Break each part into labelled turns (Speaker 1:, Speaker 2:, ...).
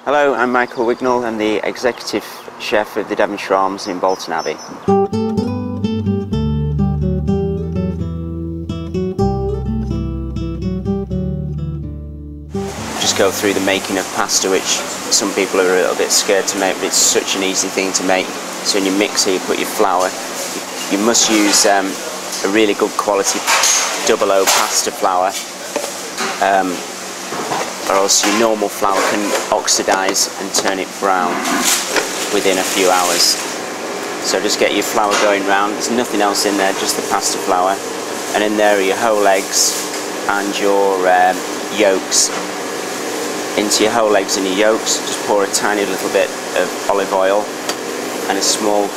Speaker 1: Hello, I'm Michael Wignall. I'm the Executive Chef of the Devonshire Arms in Bolton Abbey. Just go through the making of pasta, which some people are a little bit scared to make, but it's such an easy thing to make. So in your mixer you put your flour. You must use a really good quality double O pasta flour, or else your normal flour can oxidise and turn it brown within a few hours. So just get your flour going round. There's nothing else in there, just the pasta flour, and in there are your whole eggs and your yolks. Into your whole eggs and your yolks, just pour a tiny little bit of olive oil and a small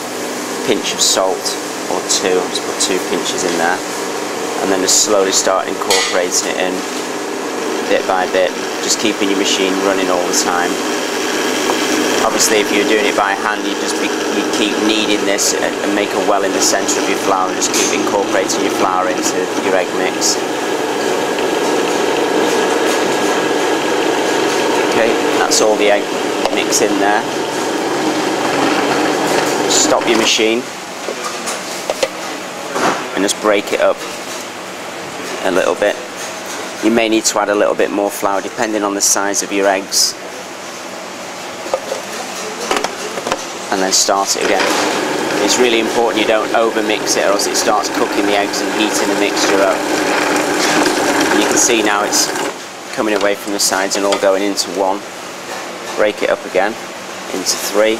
Speaker 1: pinch of salt, or two. Just put 2 pinches in there, and then just slowly start incorporating it in bit by bit, just keeping your machine running all the time. Obviously if you're doing it by hand, you keep kneading this and make a well in the centre of your flour, and just keep incorporating your flour into your egg mix. Okay, that's all the egg mix in there. Stop your machine and just break it up a little bit. You may need to add a little bit more flour depending on the size of your eggs, and then start it again. It's really important you don't over mix it, or else it starts cooking the eggs and heating the mixture up. And you can see now it's coming away from the sides and all going into one. Break it up again into 3.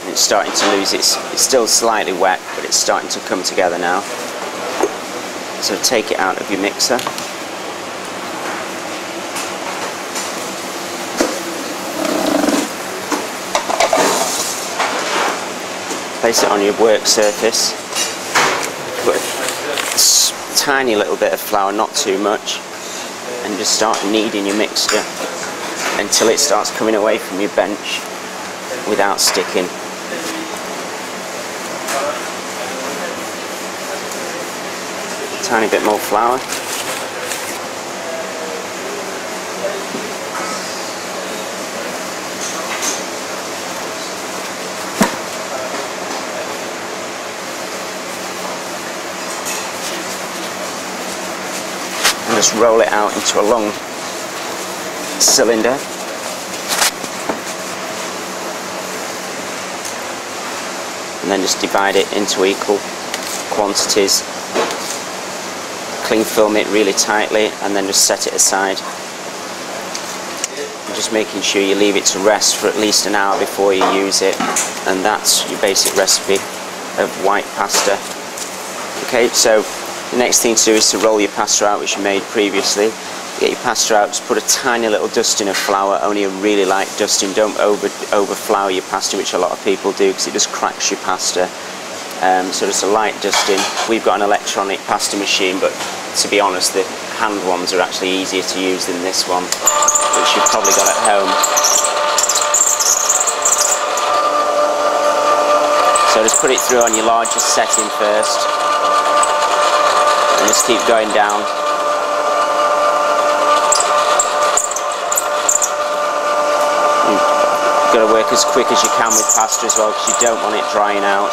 Speaker 1: It's starting to lose it's still slightly wet, but it's starting to come together now. So take it out of your mixer. Place it on your work surface. Put a tiny little bit of flour, not too much, and just start kneading your mixture until it starts coming away from your bench without sticking. Tiny bit more flour. And just roll it out into a long cylinder. And then just divide it into equal quantities. Cling film it really tightly, and then just set it aside. And just making sure you leave it to rest for at least an hour before you use it. And that's your basic recipe of white pasta. Okay, so the next thing to do is to roll your pasta out, which you made previously. Get your pasta out, just put a tiny little dusting of flour, only a really light dusting. Don't over flour your pasta, which a lot of people do, because it just cracks your pasta. So just a light dusting. We've got an electronic pasta machine, but to be honest, the hand ones are actually easier to use than this one, which you've probably got at home. So just put it through on your largest setting first, and just keep going down. You've got to work as quick as you can with pasta as well, because you don't want it drying out.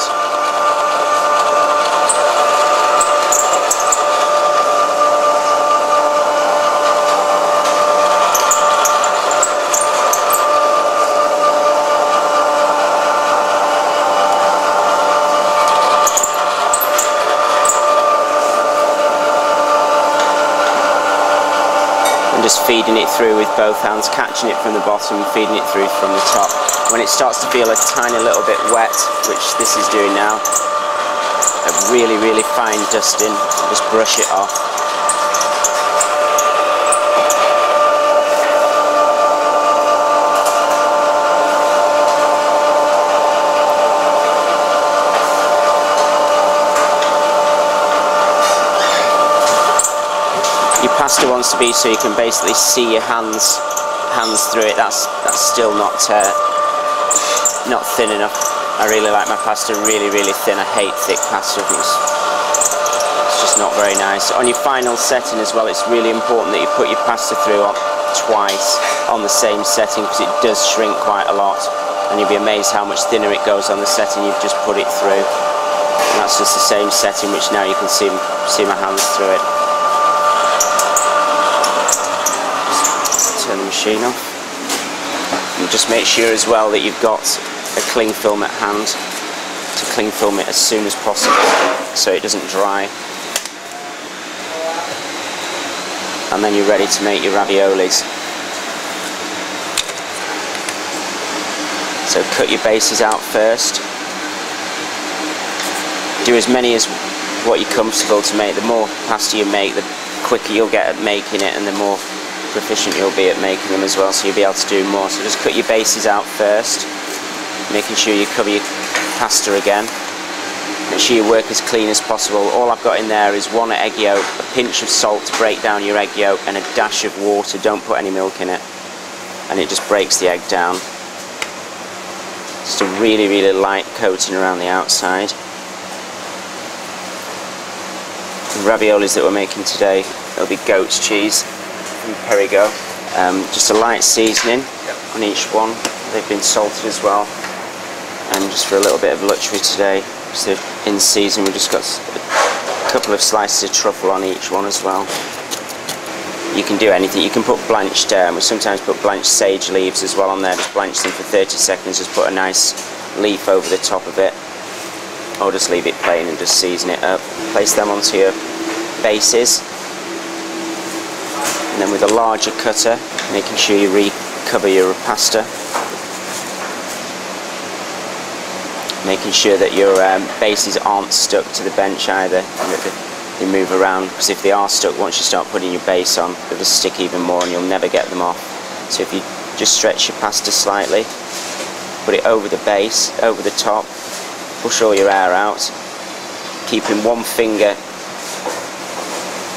Speaker 1: Just feeding it through with both hands, catching it from the bottom and feeding it through from the top. When it starts to feel a tiny little bit wet, which this is doing now, a really, really fine dusting, just brush it off. pasta wants to be so you can basically see your hands through it. That's still not thin enough. I really like my pasta really, really thin. I hate thick pasta. It's just not very nice. On your final setting as well, it's really important that you put your pasta through twice on the same setting, because it does shrink quite a lot, and you'll be amazed how much thinner it goes on the setting you've just put it through. And that's just the same setting, which now you can see my hands through it. Just turn the machine off. And just make sure as well that you've got a cling film at hand to cling film it as soon as possible so it doesn't dry. And then you're ready to make your raviolis. So cut your bases out first. Do as many as what you're comfortable to make. The more pasta you make, the quicker you'll get at making it, and the more proficient you'll be at making them as well, so you'll be able to do more. So just cut your bases out first, making sure you cover your pasta again. Make sure your work as clean as possible. All I've got in there is 1 egg yolk, a pinch of salt to break down your egg yolk, and a dash of water. Don't put any milk in it, and it just breaks the egg down. Just a really, really light coating around the outside. The raviolis that we're making today, there'll be goat's cheese from perigord. Just a light seasoning on each one. They've been salted as well. And just for a little bit of luxury today, so in season, we've just got a couple of slices of truffle on each one as well. You can do anything. You can put blanched, we sometimes put blanched sage leaves as well on there. Just blanch them for 30 seconds, just put a nice leaf over the top of it. Or just leave it plain and just season it up. Place them onto your bases. And then with a larger cutter, making sure you recover your pasta. Making sure that your bases aren't stuck to the bench either, and that they move around, because if they are stuck, once you start putting your base on, they'll just stick even more and you'll never get them off. So if you just stretch your pasta slightly, put it over the base, over the top, push all your air out, keeping one finger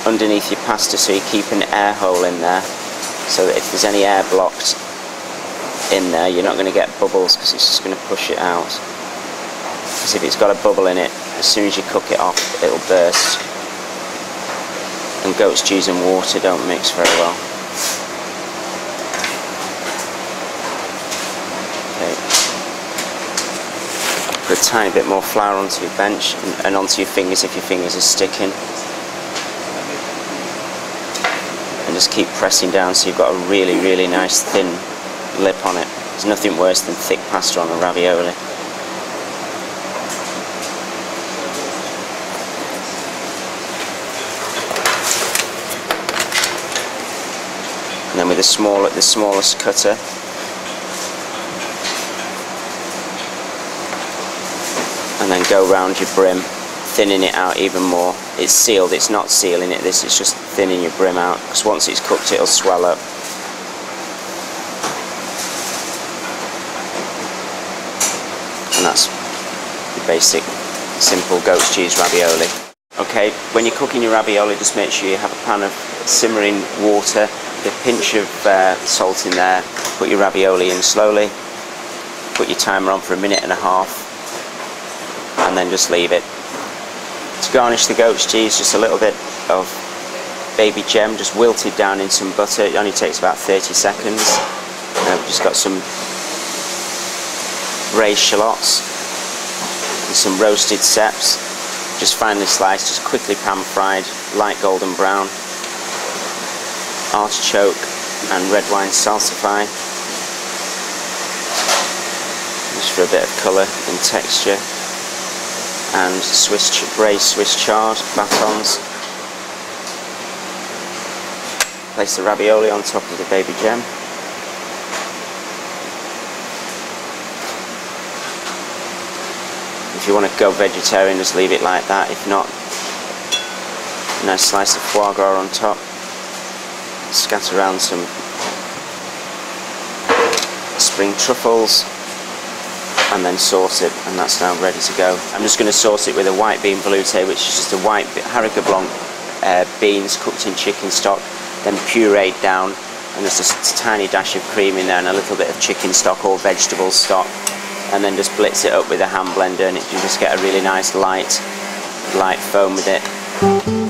Speaker 1: underneath your pasta so you keep an air hole in there, so that if there's any air blocked in there, you're not going to get bubbles, because it's just going to push it out. Because if it's got a bubble in it, as soon as you cook it off, it'll burst. And goat's cheese and water don't mix very well. Okay. Put a tiny bit more flour onto your bench and onto your fingers if your fingers are sticking. And just keep pressing down so you've got a really, really nice thin lip on it. There's nothing worse than thick pasta on a ravioli. And then with the smallest cutter, and then go round your brim, thinning it out even more. It's sealed, it's not sealing it, this is just thinning your brim out, because once it's cooked it'll swell up. And that's the basic, simple goat's cheese ravioli. Okay, when you're cooking your ravioli, just make sure you have a pan of simmering water, a pinch of salt in there, put your ravioli in slowly, put your timer on for 1.5 minutes, and then just leave it. To garnish the goat's cheese, just a little bit of baby gem, just wilted down in some butter. It only takes about 30 seconds. We've just got some braised shallots and some roasted ceps, just finely sliced, just quickly pan fried, light golden brown. Artichoke and red wine salsify, just for a bit of colour and texture, and braised Swiss chard batons. Place the ravioli on top of the baby gem. If you want to go vegetarian, just leave it like that. If not, a nice slice of foie gras on top. Scatter around some spring truffles, and then sauce it, and that's now ready to go. I'm just going to sauce it with a white bean velouté, which is just a white haricot blanc beans cooked in chicken stock, then pureed down, and there's just a tiny dash of cream in there and a little bit of chicken stock or vegetable stock, and then just blitz it up with a hand blender, and you just get a really nice light foam with it.